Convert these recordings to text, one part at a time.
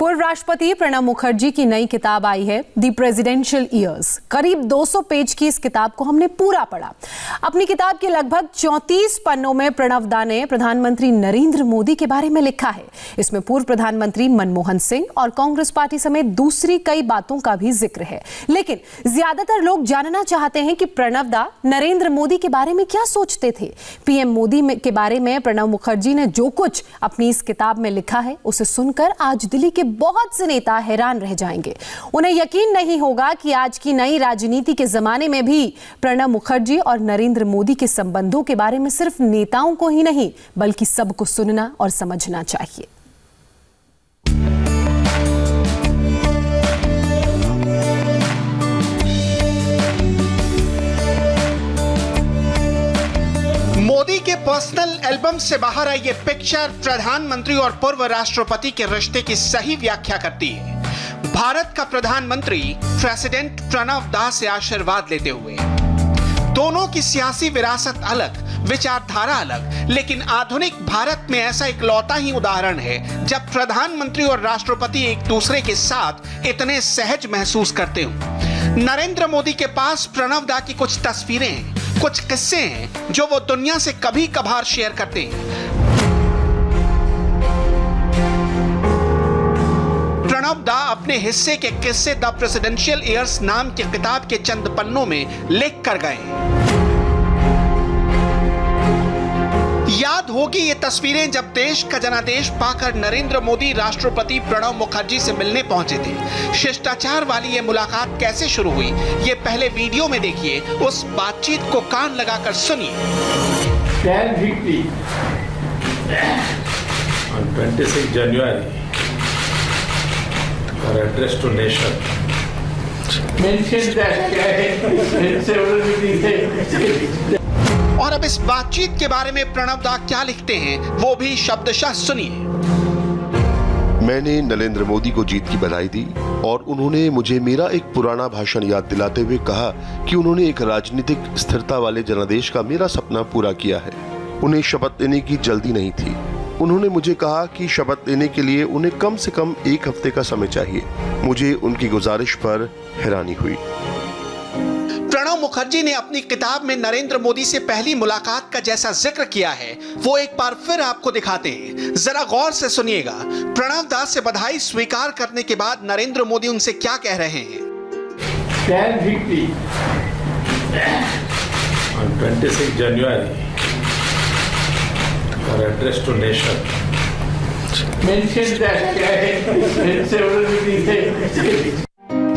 पूर्व राष्ट्रपति प्रणब मुखर्जी की नई किताब आई है, दी प्रेसिडेंशियल ईयर्स। करीब 200 पेज की इस किताब को हमने पूरा पढ़ा। अपनी किताब के लगभग 34 पन्नों में प्रणब दा ने प्रधानमंत्री नरेंद्र मोदी के बारे में लिखा है। इसमें पूर्व प्रधानमंत्री मनमोहन सिंह और कांग्रेस पार्टी समेत दूसरी कई बातों का भी जिक्र है। लेकिन ज्यादातर लोग जानना चाहते हैं कि प्रणब दा नरेंद्र मोदी के बारे में क्या सोचते थे। पीएम मोदी के बारे में प्रणब मुखर्जी ने जो कुछ अपनी इस किताब में लिखा है, उसे सुनकर आज दिल्ली के बहुत से नेता हैरान रह जाएंगे। उन्हें यकीन नहीं होगा कि आज की नई राजनीति के जमाने में भी प्रणब मुखर्जी और नरेंद्र मोदी के संबंधों के बारे में सिर्फ नेताओं को ही नहीं बल्कि सबको सुनना और समझना चाहिए। मोदी के पर्सनल एल्बम से बाहर आई ये पिक्चर प्रधानमंत्री और पूर्व राष्ट्रपति के रिश्ते की सही व्याख्या करती है। भारत का प्रधानमंत्री प्रेसिडेंट प्रणब दा से आशीर्वाद लेते हुए। दोनों की सियासी विरासत अलग, विचारधारा अलग, लेकिन आधुनिक भारत में ऐसा इकलौता ही उदाहरण है जब प्रधानमंत्री और राष्ट्रपति एक दूसरे के साथ इतने सहज महसूस करते हो। नरेंद्र मोदी के पास प्रणब दा की कुछ तस्वीरें हैं, कुछ किस्से हैं जो वो दुनिया से कभी कभार शेयर करते हैं। प्रणब दा अपने हिस्से के किस्से द प्रेसिडेंशियल ईयर्स नाम की किताब के चंद पन्नों में लिख कर गए। याद होगी ये तस्वीरें जब देश का जनादेश पाकर नरेंद्र मोदी राष्ट्रपति प्रणब मुखर्जी से मिलने पहुंचे थे। शिष्टाचार वाली ये मुलाकात कैसे शुरू हुई, ये पहले वीडियो में देखिए। उस बातचीत को कान लगाकर सुनिए। 26 January, our address to nation mentioned that और अब इस बातचीत के बारे में प्रणब दा क्या लिखते हैं, वो भी शब्दशः सुनिए। मैंने नरेंद्र मोदी को जीत की बधाई दी और उन्होंने मुझे मेरा एक पुराना भाषण याद दिलाते हुए कहा कि उन्होंने एक राजनीतिक स्थिरता वाले जनादेश का मेरा सपना पूरा किया है। उन्हें शपथ लेने की जल्दी नहीं थी। उन्होंने मुझे कहा कि शपथ लेने के लिए उन्हें कम से कम 1 हफ्ते का समय चाहिए। मुझे उनकी गुजारिश पर हैरानी हुई। प्रणब मुखर्जी ने अपनी किताब में नरेंद्र मोदी से पहली मुलाकात का जैसा जिक्र किया है, वो एक बार फिर आपको दिखाते हैं। जरा गौर से सुनिएगा। प्रणब दा से बधाई स्वीकार करने के बाद नरेंद्र मोदी उनसे क्या कह रहे हैं। 26 January, our address to nation mentioned that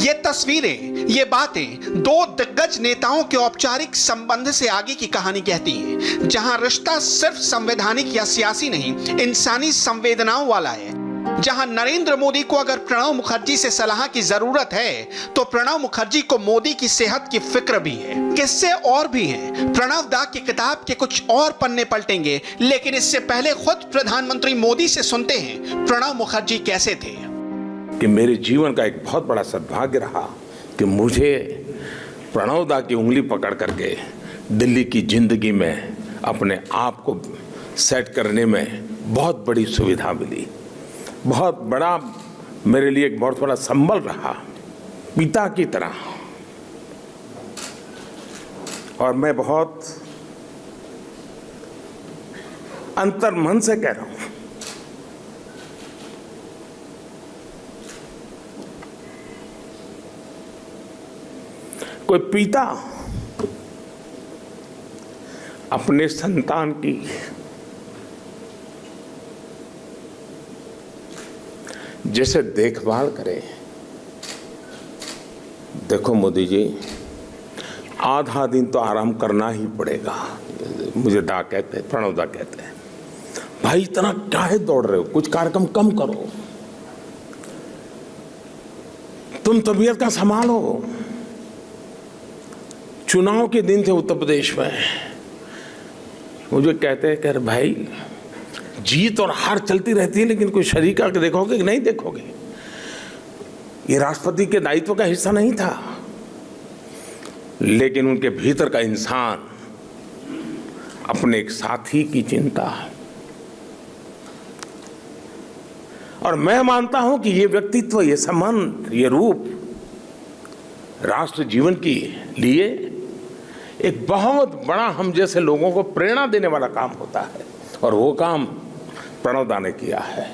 ये तस्वीरें, ये बातें दो दिग्गज नेताओं के औपचारिक संबंध से आगे की कहानी कहती हैं, जहां रिश्ता सिर्फ संवैधानिक या सियासी नहीं, इंसानी संवेदनाओं वाला है। जहां नरेंद्र मोदी को अगर प्रणब मुखर्जी से सलाह की जरूरत है तो प्रणब मुखर्जी को मोदी की सेहत की फिक्र भी है। किस्से और भी हैं। प्रणब दा की किताब के कुछ और पन्ने पलटेंगे, लेकिन इससे पहले खुद प्रधानमंत्री मोदी से सुनते हैं प्रणब मुखर्जी कैसे थे। कि मेरे जीवन का एक बहुत बड़ा सद्भाग्य रहा कि मुझे प्रणब दा की उंगली पकड़ करके दिल्ली की जिंदगी में अपने आप को सेट करने में बहुत बड़ी सुविधा मिली। बहुत बड़ा मेरे लिए एक बहुत बड़ा संबल रहा, पिता की तरह। और मैं बहुत अंतर्मन से कह रहा हूं, कोई पिता अपने संतान की जैसे देखभाल करे। देखो मोदी जी, आधा दिन तो आराम करना ही पड़ेगा। मुझे दा कहते हैं, प्रणब दा कहते हैं, भाई इतना काहे दौड़ रहे हो, कुछ कार्यक्रम कम करो, तुम तबीयत का संभालो। चुनाव के दिन थे उत्तर प्रदेश में, मुझे कहते हैं कि भाई जीत और हार चलती रहती है, लेकिन कोई शरीका के देखोगे कि नहीं देखोगे। ये राष्ट्रपति के दायित्व का हिस्सा नहीं था, लेकिन उनके भीतर का इंसान अपने एक साथी की चिंता और मैं मानता हूं कि ये व्यक्तित्व, ये संबंध, ये रूप राष्ट्र जीवन के लिए एक बहुत बड़ा हम जैसे लोगों को प्रेरणा देने वाला काम होता है, और वो काम प्रणव दा ने किया है।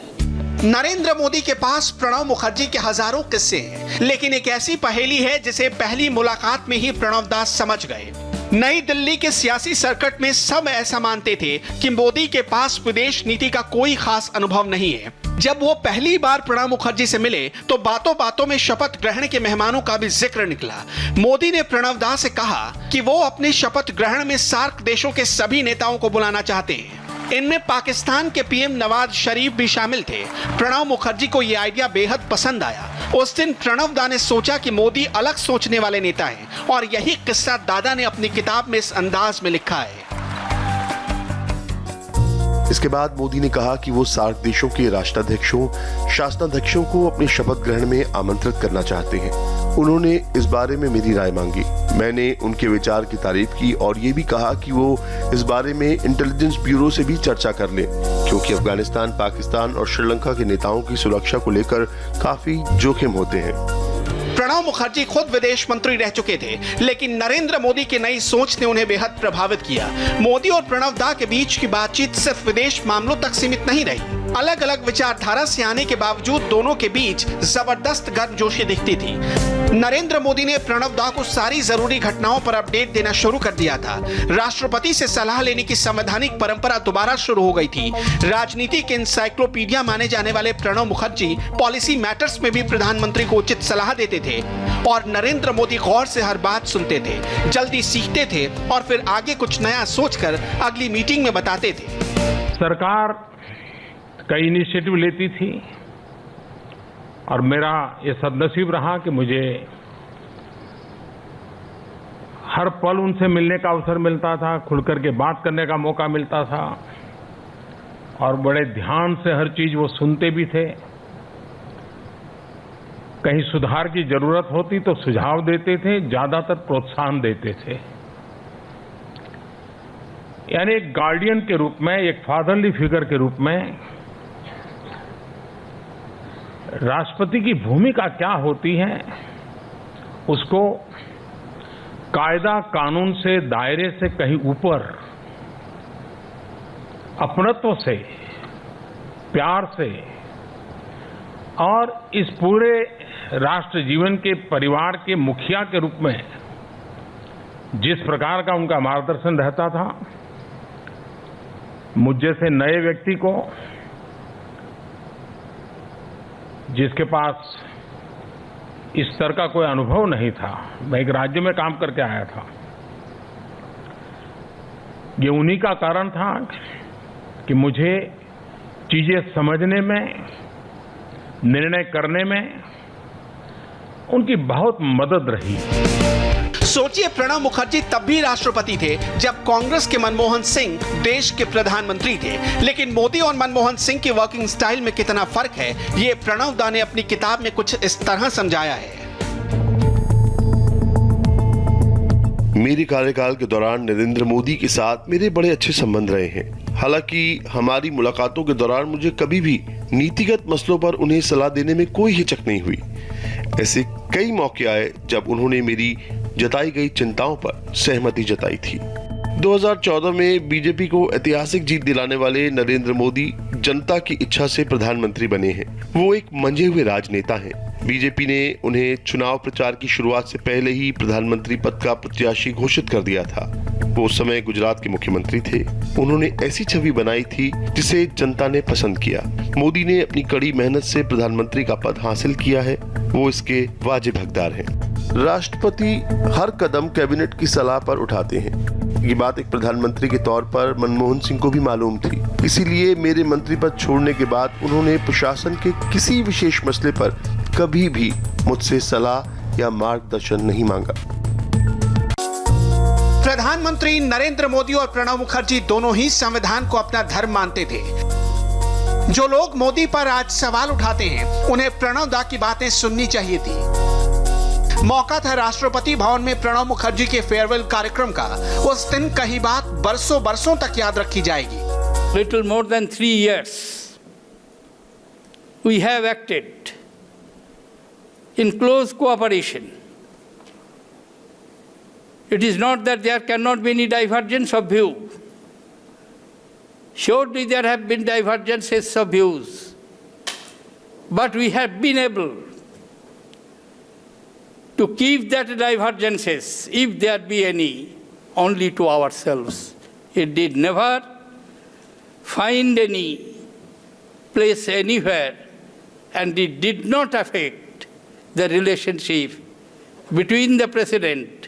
नरेंद्र मोदी के पास प्रणब मुखर्जी के हजारों किस्से हैं, लेकिन एक ऐसी पहेली है जिसे पहली मुलाकात में ही प्रणब दा समझ गए। नई दिल्ली के सियासी सर्किट में सब ऐसा मानते थे कि मोदी के पास विदेश नीति का कोई खास अनुभव नहीं है। जब वो पहली बार प्रणब मुखर्जी से मिले तो बातों बातों में शपथ ग्रहण के मेहमानों का भी जिक्र निकला। मोदी ने प्रणब दा से कहा कि वो अपने शपथ ग्रहण में सार्क देशों के सभी नेताओं को बुलाना चाहते हैं। इनमें पाकिस्तान के पीएम नवाज शरीफ भी शामिल थे। प्रणब मुखर्जी को यह आइडिया बेहद पसंद आया। उस दिन प्रणब दा ने सोचा कि मोदी अलग सोचने वाले नेता हैं, और यही किस्सा दादा ने अपनी किताब में इस अंदाज में लिखा है। इसके बाद मोदी ने कहा कि वो सार्क देशों के राष्ट्राध्यक्षों, शासनाध्यक्षों को अपने शपथ ग्रहण में आमंत्रित करना चाहते हैं। उन्होंने इस बारे में मेरी राय मांगी। मैंने उनके विचार की तारीफ की और ये भी कहा कि वो इस बारे में इंटेलिजेंस ब्यूरो से भी चर्चा कर ले, क्योंकि अफगानिस्तान, पाकिस्तान और श्रीलंका के नेताओं की सुरक्षा को लेकर काफी जोखिम होते हैं। प्रणब मुखर्जी खुद विदेश मंत्री रह चुके थे, लेकिन नरेंद्र मोदी की नई सोच ने उन्हें बेहद प्रभावित किया। मोदी और प्रणब दा के बीच की बातचीत सिर्फ विदेश मामलों तक सीमित नहीं रही। अलग अलग विचारधारा से आने के बावजूद दोनों के बीच जबरदस्त गर्मजोशी दिखती थी। नरेंद्र मोदी ने प्रणब दा को सारी जरूरी घटनाओं पर अपडेट देना शुरू कर दिया था। राष्ट्रपति से सलाह लेने की संवैधानिक परंपरा दोबारा शुरू हो गई थी। राजनीति के इंसाइक्लोपीडिया माने जाने वाले प्रणब मुखर्जी पॉलिसी मैटर्स में भी प्रधानमंत्री को उचित सलाह देते थे, और नरेंद्र मोदी गौर से हर बात सुनते थे, जल्दी सीखते थे और फिर आगे कुछ नया सोचकर अगली मीटिंग में बताते थे। सरकार कई इनिशिएटिव लेती थी और मेरा ये सदनसीब रहा कि मुझे हर पल उनसे मिलने का अवसर मिलता था, खुलकर के बात करने का मौका मिलता था, और बड़े ध्यान से हर चीज वो सुनते भी थे। कहीं सुधार की जरूरत होती तो सुझाव देते थे, ज्यादातर प्रोत्साहन देते थे। यानी एक गार्डियन के रूप में, एक फादरली फिगर के रूप में राष्ट्रपति की भूमिका क्या होती है, उसको कायदा कानून से, दायरे से कहीं ऊपर अपनत्व से, प्यार से, और इस पूरे राष्ट्र जीवन के परिवार के मुखिया के रूप में जिस प्रकार का उनका मार्गदर्शन रहता था, मुझ जैसे नए व्यक्ति को, जिसके पास इस तरह का कोई अनुभव नहीं था, मैं एक राज्य में काम करके आया था, ये उन्हीं का कारण था कि मुझे चीजें समझने में, निर्णय करने में उनकी बहुत मदद रही। सोचिए, प्रणब मुखर्जी तब भी राष्ट्रपति थे जब कांग्रेस के मनमोहन सिंह देश के प्रधानमंत्री थे, लेकिन मोदी और मनमोहन सिंह की वर्किंग स्टाइल में कितना फर्क है, ये प्रणब दा ने अपनी किताब में कुछ इस तरह समझाया है। मेरे कार्यकाल के दौरान नरेंद्र मोदी के साथ मेरे बड़े अच्छे संबंध रहे हैं। हालांकि हमारी मुलाकातों के दौरान मुझे कभी भी नीतिगत मसलों पर उन्हें सलाह देने में कोई हिचक नहीं हुई। ऐसे कई मौके आए जब उन्होंने मेरी जताई गई चिंताओं पर सहमति जताई थी। 2014 में बीजेपी को ऐतिहासिक जीत दिलाने वाले नरेंद्र मोदी जनता की इच्छा से प्रधानमंत्री बने हैं। वो एक मंझे हुए राजनेता हैं। बीजेपी ने उन्हें चुनाव प्रचार की शुरुआत से पहले ही प्रधानमंत्री पद का प्रत्याशी घोषित कर दिया था। वो उस समय गुजरात के मुख्यमंत्री थे। उन्होंने ऐसी छवि बनाई थी जिसे जनता ने पसंद किया। मोदी ने अपनी कड़ी मेहनत से प्रधानमंत्री का पद हासिल किया है। वो इसके वाजिब हकदार हैं। राष्ट्रपति हर कदम कैबिनेट की सलाह पर उठाते हैं। ये बात एक प्रधानमंत्री के तौर पर मनमोहन सिंह को भी मालूम थी। इसीलिए मेरे मंत्री पद छोड़ने के बाद उन्होंने प्रशासन के किसी विशेष मसले पर कभी भी मुझसे सलाह या मार्गदर्शन नहीं मांगा। प्रधानमंत्री नरेंद्र मोदी और प्रणब मुखर्जी दोनों ही संविधान को अपना धर्म मानते थे। जो लोग मोदी पर आज सवाल उठाते हैं, उन्हें प्रणब दा की बातें सुननी चाहिए थी। मौका था राष्ट्रपति भवन में प्रणब मुखर्जी के फेयरवेल कार्यक्रम का। उस दिन कही बात बरसों बरसों तक याद रखी जाएगी। Little more than 3 years, we have acted in close cooperation. It is not that there cannot be any divergence of view. Surely there have been divergences of views, but we have been able to keep that divergences, if there be any, only to ourselves. It did never find any place anywhere, and it did not affect the relationship between the President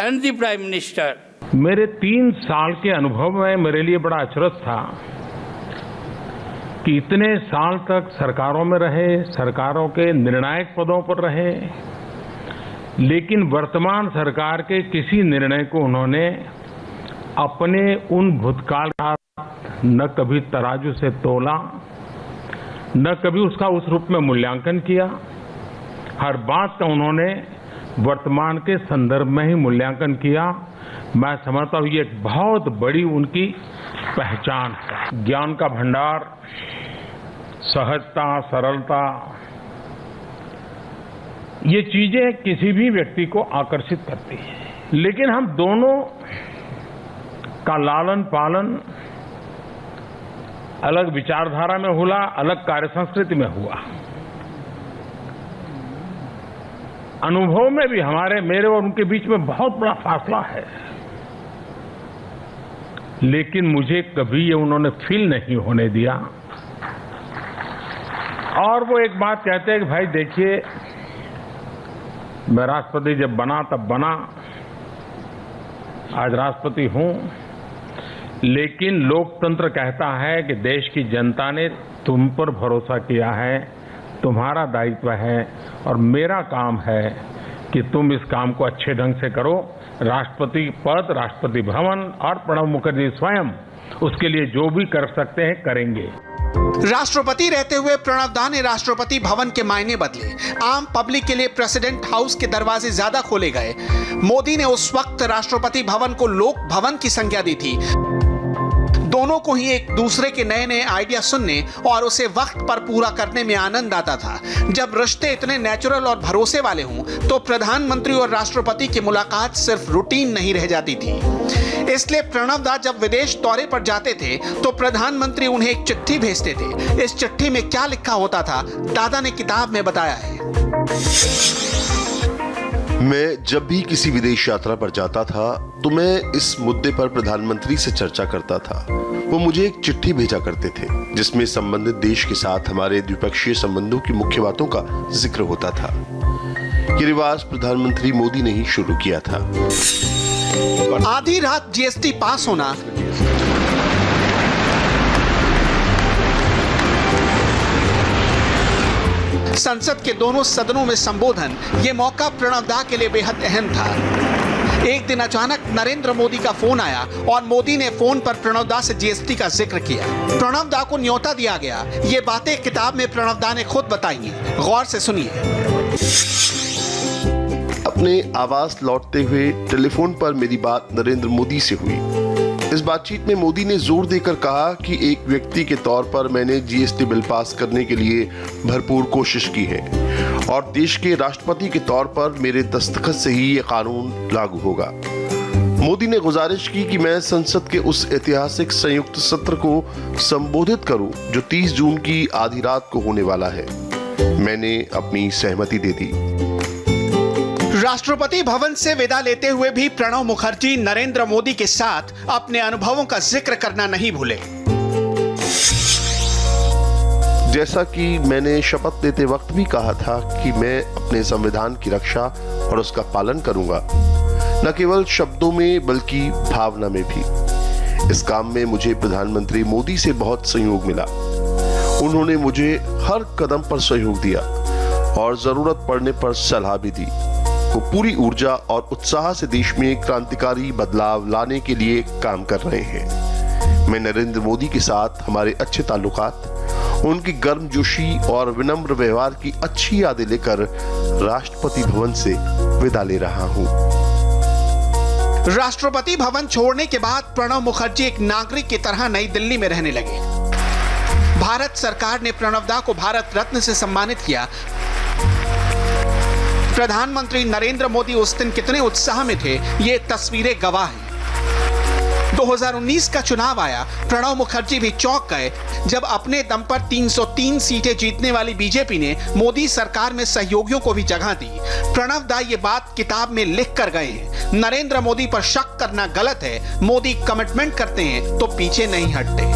and the Prime Minister. मेरे 3 साल के अनुभव में मेरे लिए बड़ा अचरज था कि इतने साल तक सरकारों में रहे, सरकारों के निर्णायक पदों पर रहे, लेकिन वर्तमान सरकार के किसी निर्णय को उन्होंने अपने उन भूतकाल का न कभी तराजू से तोला, न कभी उसका उस रूप में मूल्यांकन किया। हर बात का उन्होंने वर्तमान के संदर्भ में ही मूल्यांकन किया। मैं समझता हूँ ये एक बहुत बड़ी उनकी पहचान है। ज्ञान का भंडार, सहजता, सरलता, ये चीजें किसी भी व्यक्ति को आकर्षित करती हैं। लेकिन हम दोनों का लालन पालन अलग विचारधारा में हुआ, अलग कार्य संस्कृति में हुआ। अनुभव में भी मेरे और उनके बीच में बहुत बड़ा फासला है, लेकिन मुझे कभी ये उन्होंने फील नहीं होने दिया। और वो एक बात कहते हैं कि भाई देखिए, मैं राष्ट्रपति जब बना तब बना, आज राष्ट्रपति हूं, लेकिन लोकतंत्र कहता है कि देश की जनता ने तुम पर भरोसा किया है, तुम्हारा दायित्व है और मेरा काम है कि तुम इस काम को अच्छे ढंग से करो। राष्ट्रपति पद, राष्ट्रपति भवन और प्रणब मुखर्जी स्वयं उसके लिए जो भी कर सकते हैं करेंगे। राष्ट्रपति रहते हुए प्रणब दा ने राष्ट्रपति भवन के मायने बदले। आम पब्लिक के लिए प्रेसिडेंट हाउस के दरवाजे ज्यादा खोले गए। मोदी ने उस वक्त राष्ट्रपति भवन को लोक भवन की संज्ञा दी थी। दोनों को ही एक दूसरे के नए नए आइडिया सुनने और उसे वक्त पर पूरा करने में आनंद आता था। जब रिश्ते इतने नेचुरल और भरोसे वाले हों तो प्रधानमंत्री और राष्ट्रपति की मुलाकात सिर्फ रूटीन नहीं रह जाती थी। इसलिए प्रणब दा जब विदेश दौरे पर जाते थे तो प्रधानमंत्री उन्हें एक चिट्ठी भेजते थे। इस चिट्ठी में क्या लिखा होता था, दादा ने किताब में बताया है। मैं जब भी किसी विदेश यात्रा पर जाता था तो मैं इस मुद्दे पर प्रधानमंत्री से चर्चा करता था। वो मुझे एक चिट्ठी भेजा करते थे जिसमें संबंधित देश के साथ हमारे द्विपक्षीय संबंधों की मुख्य बातों का जिक्र होता था। ये रिवाज प्रधानमंत्री मोदी ने ही शुरू किया था। आधी रात जीएसटी पास होना, संसद के दोनों सदनों में संबोधन, ये मौका प्रणब दा के लिए बेहद अहम था। एक दिन अचानक नरेंद्र मोदी का फोन आया और मोदी ने फोन पर प्रणब दा से जीएसटी का जिक्र किया। प्रणब दा को न्योता दिया गया। ये बातें किताब में प्रणब दा ने खुद बताई हैं। गौर से सुनिए। अपने आवास लौटते हुए टेलीफोन पर मेरी बात नरेंद्र मोदी से हुई। इस बातचीत में मोदी ने जोर देकर कहा कि एक व्यक्ति के तौर पर मैंने जीएसटी बिल पास करने के लिए भरपूर कोशिश की है और देश के राष्ट्रपति के तौर पर मेरे दस्तखत से ही ये कानून लागू होगा। मोदी ने गुजारिश की कि मैं संसद के उस ऐतिहासिक संयुक्त सत्र को संबोधित करूं जो 30 जून की आधी रात को होने वाला है। मैंने अपनी सहमति दे दी। राष्ट्रपति भवन से विदा लेते हुए भी प्रणब मुखर्जी नरेंद्र मोदी के साथ अपने अनुभवों का जिक्र करना नहीं भूले। जैसा कि मैंने शपथ लेते वक्त भी कहा था कि मैं अपने संविधान की रक्षा और उसका पालन करूंगा, न केवल शब्दों में बल्कि भावना में भी। इस काम में मुझे प्रधानमंत्री मोदी से बहुत सहयोग मिला। उन्होंने मुझे हर कदम पर सहयोग दिया और जरूरत पड़ने पर सलाह भी दी। वो पूरी ऊर्जा और उत्साह से देश में क्रांतिकारी बदलाव लाने के लिए काम कर रहे हैं। मैं नरेंद्र मोदी के साथ हमारे अच्छे ताल्लुकात, उनकी गर्मजोशी और विनम्र व्यवहार की अच्छी यादें लेकर राष्ट्रपति भवन से विदा ले रहा हूं। राष्ट्रपति भवन छोड़ने के बाद प्रणब मुखर्जी एक नागरिक की तरह नई दिल्ली में रहने लगे। भारत सरकार ने प्रणव दा को भारत रत्न से सम्मानित किया। प्रधानमंत्री नरेंद्र मोदी उस दिन कितने उत्साह में थे, ये तस्वीरें गवाह हैं। 2019 का चुनाव आया, प्रणब मुखर्जी भी चौंक गए जब अपने दम पर 303 सीटें जीतने वाली बीजेपी ने मोदी सरकार में सहयोगियों को भी जगह दी। प्रणब दा ये बात किताब में लिख कर गए हैं। नरेंद्र मोदी पर शक करना गलत है, मोदी कमिटमेंट करते हैं तो पीछे नहीं हटते।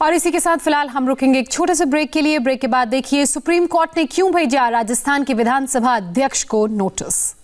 और इसी के साथ फिलहाल हम रुकेंगे एक छोटे से ब्रेक के लिए। ब्रेक के बाद देखिए सुप्रीम कोर्ट ने क्यों भेजा राजस्थान के विधानसभा अध्यक्ष को नोटिस।